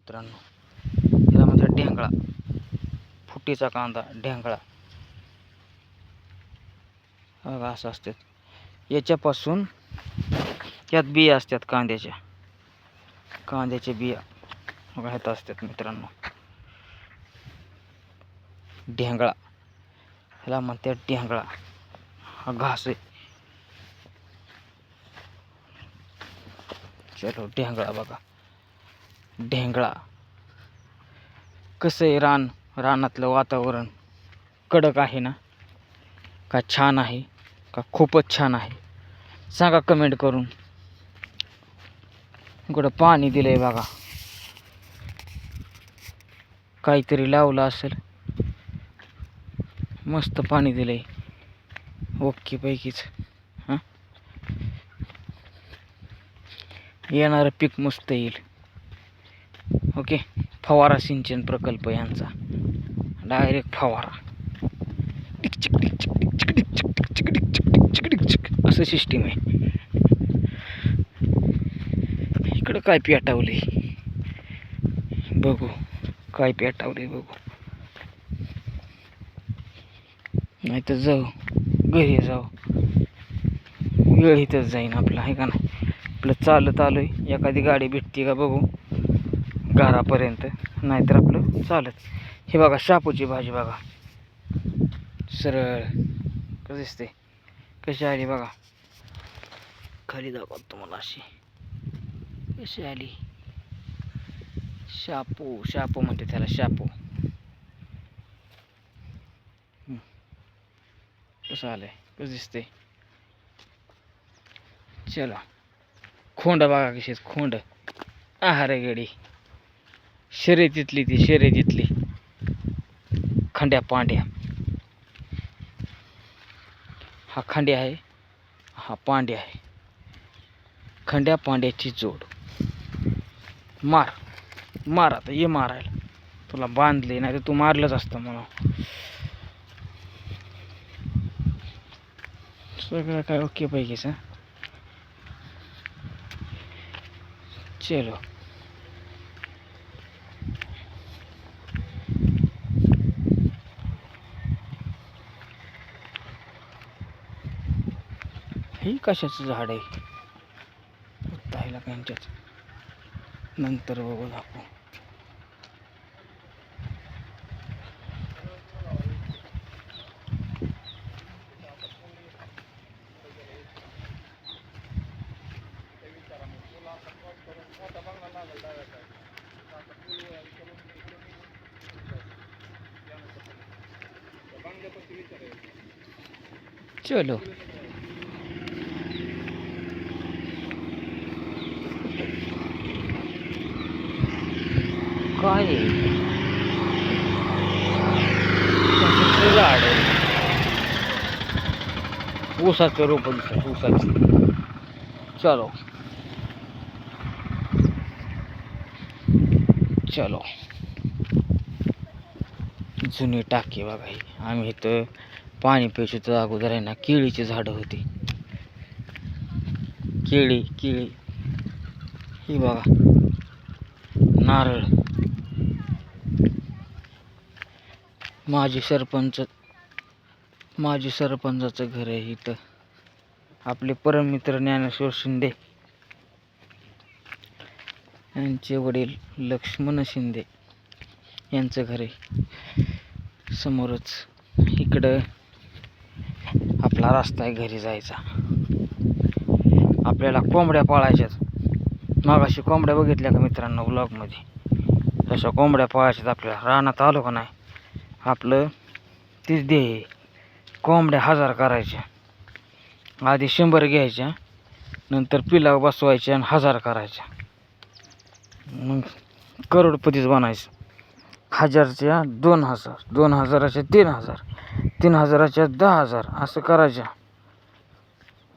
मित्रांनो, त्याला म्हणतात ढेंगळा. फुटीचा कांदा ढेंगळा बघा असं असतात. याच्यापासून त्यात बिया असतात कांद्याच्या बिया बघा ह्यात असतात मित्रांनो. ढेंगळा ह्याला म्हणतात ढेंगळा. हा घास आहे. चलो ढेंगळा बघा. ढेंगळा कसं आहे रानातलं वातावरण कडक आहे ना, का छान आहे, का खूपच छान आहे सांगा कमेंट करून. इकडं पाणी दिलंय बघा, काहीतरी लावलं असेल. मस्त पाणी दिलंय ओके पैकीच. हां, येणारं पीक मस्त येईल. ओके, फवारा सिंचन प्रकल्प यांचा डायरेक्ट फवारा असं सिस्टीम आहे. इकडं काय पेटावले बघू, काय पेटावले बघू. नाही तर जाऊ घरी जाऊ, वेळ इथंच जाईन आपला आहे का नाही. आपलं चालत आलोय, एखादी गाडी भेटते का बघू घरापर्यंत, नाहीतर आपलं चालत. हे बघा शापूची भाजी बघा, सरळ कसं दिसते, कशी आली बघा. खाली दाखवतो तुम्हाला अशी कशी आली. शापू म्हणते त्याला, शापू. कसं आलंय, कसं दिसते. चला खोंड बघा कशी, खोंड आहार गडी शर्यतीतली खंड्या पांड्या. हा खंड्या आहे, हा पांड्या आहे. खंड्या पांड्याची जोड. मार आता ये मारायला. तुला बांधले नाही तर तू मारलंच असतं म्हणून. सगळं काय ओके पैकीच. चलो हे कशाचं झाड आहे, उत्तायला त्यांच्याच नंतर बघू दाखवू. चलो काय झाड आहे, ऊसाचं रोप दिसत, ऊसाचं. चलो जुनी टाकी बघा ही. आम्ही इथं पाणी प्यायचं अगोदर आहे ना, केळीची झाडं होती. केळी ही बघा, नारळ. माजी सरपंचाचं घर आहे इथं. आपले परममित्र ज्ञानेश्वर शिंदे यांचे वडील लक्ष्मण शिंदे यांचं घर आहे. समोरच इकडं आपला रस्ता आहे घरी जायचा. आपल्याला कोंबड्या पाळायच्यात. मागाशी कोंबड्या बघितल्या का मित्रांनो ब्लॉगमध्ये, तशा कोंबड्या पाळायच्यात आपल्याला. रानात आलो का नाही, आपलं तीच ध्येय, कोंबड्या 1000 करायच्या. आधी 100 घ्यायच्या, नंतर पिलाव बसवायच्या आणि 1000 करायच्या. मग करोडपतीच बनायचं. 1000च्या 2000, 2000च्या 3000, 3000च्या 10000 असं करायच्या.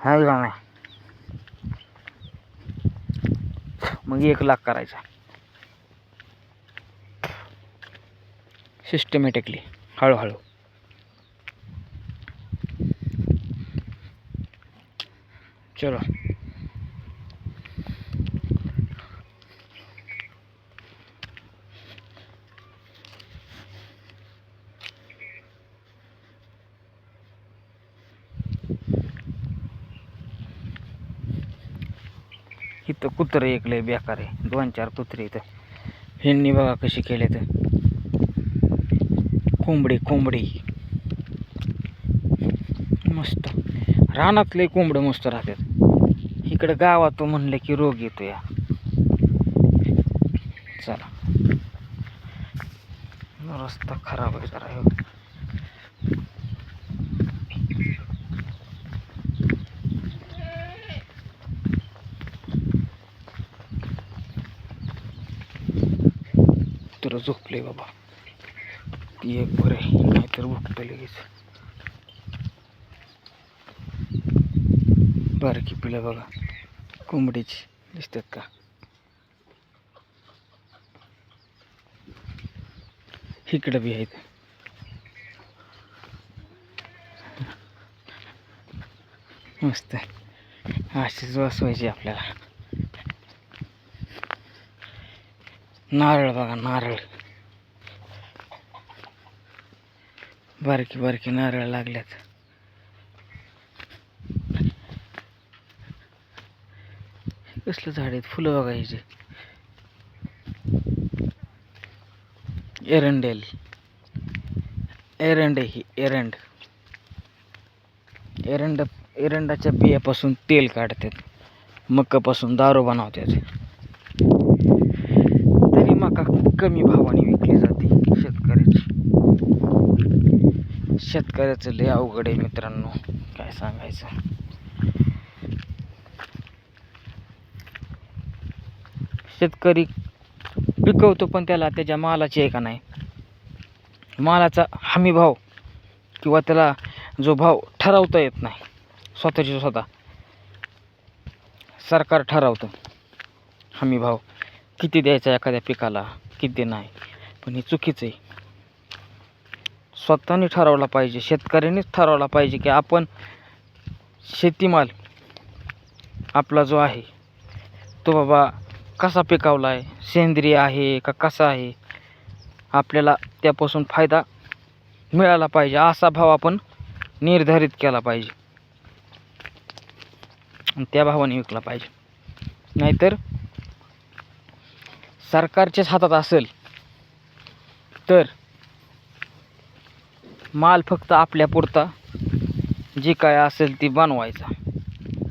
हाय का नाही. मग 1,00,000 करायचा सिस्टमॅटिकली, हळूहळू. चलो इथं कुत्रं एक लय बेकार आहे, 2-4 कुत्रे इथं. ह्यांनी बघा कशी केले तर कोंबडी मस्त. रानातले कोंबडं मस्त राहतात. इकडं गावात म्हणलं की रोग येतो या. चला, रस्ता खराब आहे जरा. तर झोपले बाबा, ती एक बरं आहे, नाहीतर उठतं लगेच. बारकी पिलं बघा कोंबडीची दिसतात का? इकडं बी आहेत. मस्त अशीच बसवायची आपल्याला. नारळ बघा, नारळ बारकी नारळ लागल्यात. कसलं झाड आहेत, फुलं बघा ह्याची. एरंड ही एरंडाच्या बियापासून तेल काढतात, मकापासून दारू बनवतात. तरी मका कमी भावाने विकली जाते. शेतकऱ्याचं लय अवघड आहे मित्रांनो, काय सांगायचं. शेतकरी पिकवतो पण त्याला त्याच्या मालाची आहे का नाही, मालाचा हमी भाव किंवा त्याला जो भाव ठरवता येत नाही. स्वतः सरकार ठरवतं हमी भाव किती द्यायचा एखाद्या पिकाला, किती नाही. पण हे चुकीचं आहे. स्वतःने ठरवला पाहिजे, शेतकऱ्यांनीच ठरवला पाहिजे की आपण शेतीमाल आपला जो आहे तो बाबा कसा पिकवला आहे, सेंद्रिय आहे का कसा आहे, आपल्याला त्यापासून फायदा मिळाला पाहिजे असा भाव आपण निर्धारित केला पाहिजे आणि त्या भावाने विकला पाहिजे. नाहीतर सरकारच्याच हातात असेल तर माल फक्त आपल्यापुरता जी काय असेल ती बनवायचा,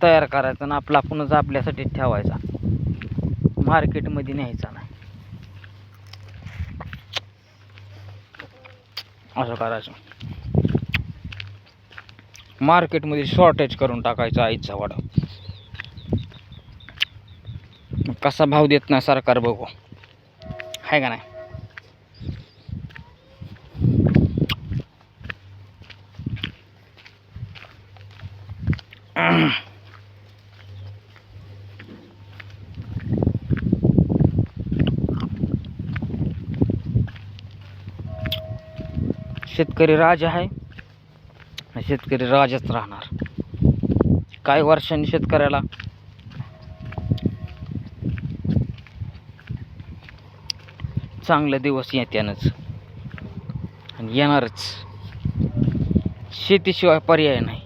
तयार करायचा आणि आपणच आपल्यासाठी ठेवायचा, मार्केटमध्ये न्यायचा नाही. असं करायचं, मार्केटमध्ये शॉर्टेज करून टाकायचं आईचा वाडा. कसा भाव देत नाही सरकार बघू, आहे का नाही. शेतकरी राजा आहे, शेतकरी राजाच राहणार. काही वर्षांनी शेतकऱ्याला चांगले दिवस येत्यानच आणि येणारच. शेतीशिवाय पर्याय नाही.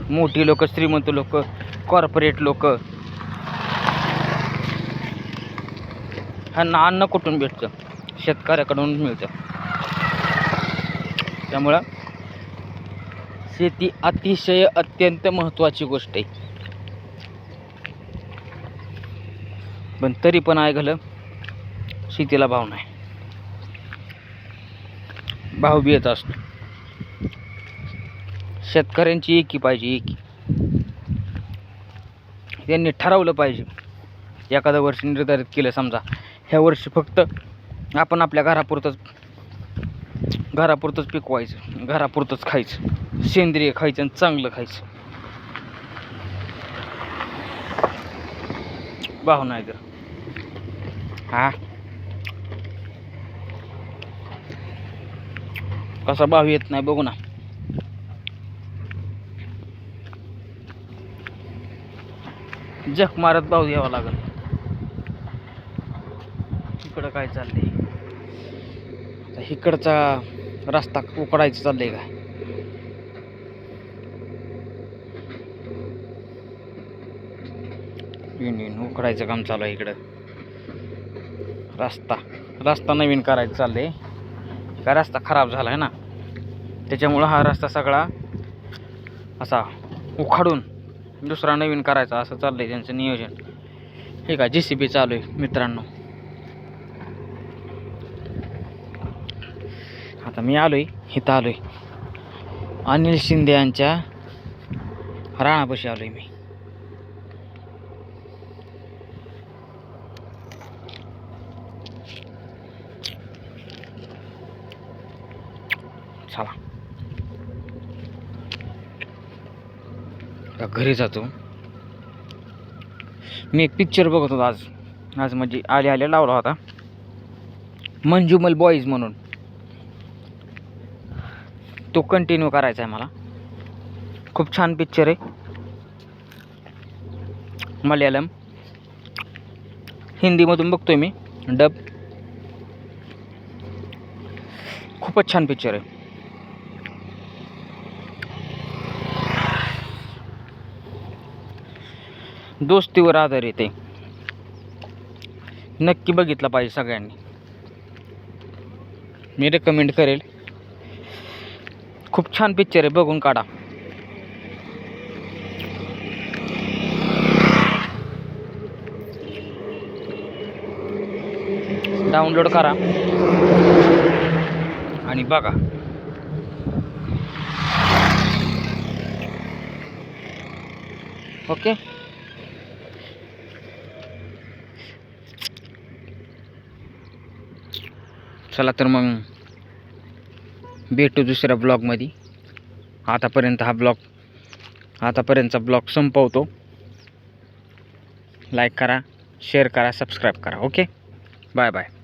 मोठी लोक, श्रीमंत लोक, कॉर्पोरेट लोक, ह्यांना अन्न कुठून भेटतं? शेतकऱ्याकडून मिळतं. त्यामुळं शेती अतिशय अत्यंत महत्त्वाची गोष्ट आहे. पण तरी पण आहे झालं, शेतीला भाव नाही. भाव बी येत असतो. शेतकऱ्यांची एकी पाहिजे, एकी. त्यांनी ठरवलं पाहिजे, एखादं वर्ष निर्धारित केलं, समजा ह्या वर्षी फक्त आपण आपल्या घरापुरतंच पिकवायचं, घरापुरतंच खायचं, सेंद्रिय खायचं आणि चांगलं खायचं. भाव नाही तर कसा भाव येत नाही बघू ना. जख मारत भाव द्यावा लागल. इकडं काय चाललंय, इकडचा रस्ता उकडायचं चाललंय का? युनियन उकडायचं काम चालू आहे इकडं. रस्ता नवीन करायचं चाललंय. का रस्ता खराब झाला आहे ना, त्याच्यामुळं हा रस्ता सगळा असा उखाडून दुसरा नवीन करायचा असं चाललंय त्यांचं नियोजन. हे का JCB चालू आहे मित्रांनो. आता मी आलोय इथं, आलोय अनिल शिंदे यांच्या राणापाशी आलोय मी. चला घरी जातो. मी एक पिक्चर बघत होतो आज म्हणजे आले लावला होता, मंजुमल बॉईज म्हणून. तो कंटिन्यू करायचा आहे मला. खूप छान पिक्चर आहे. मल्याळम हिंदीमधून बघतोय मी डब. खूपच छान पिक्चर आहे. दोस्तीवर आधारित आहे. नक्की बघितलं पाहिजे सगळ्यांनी. मी रेकमेंड करेल. खूप छान पिक्चर आहे, बघून काढा. डाउनलोड करा आणि बघा. ओके, चला तर मग भेटू दुसऱ्या ब्लॉगमध्ये. आतापर्यंतचा ब्लॉग संपवतो. लाईक करा, शेअर करा, सबस्क्राईब करा. Okay, bye bye.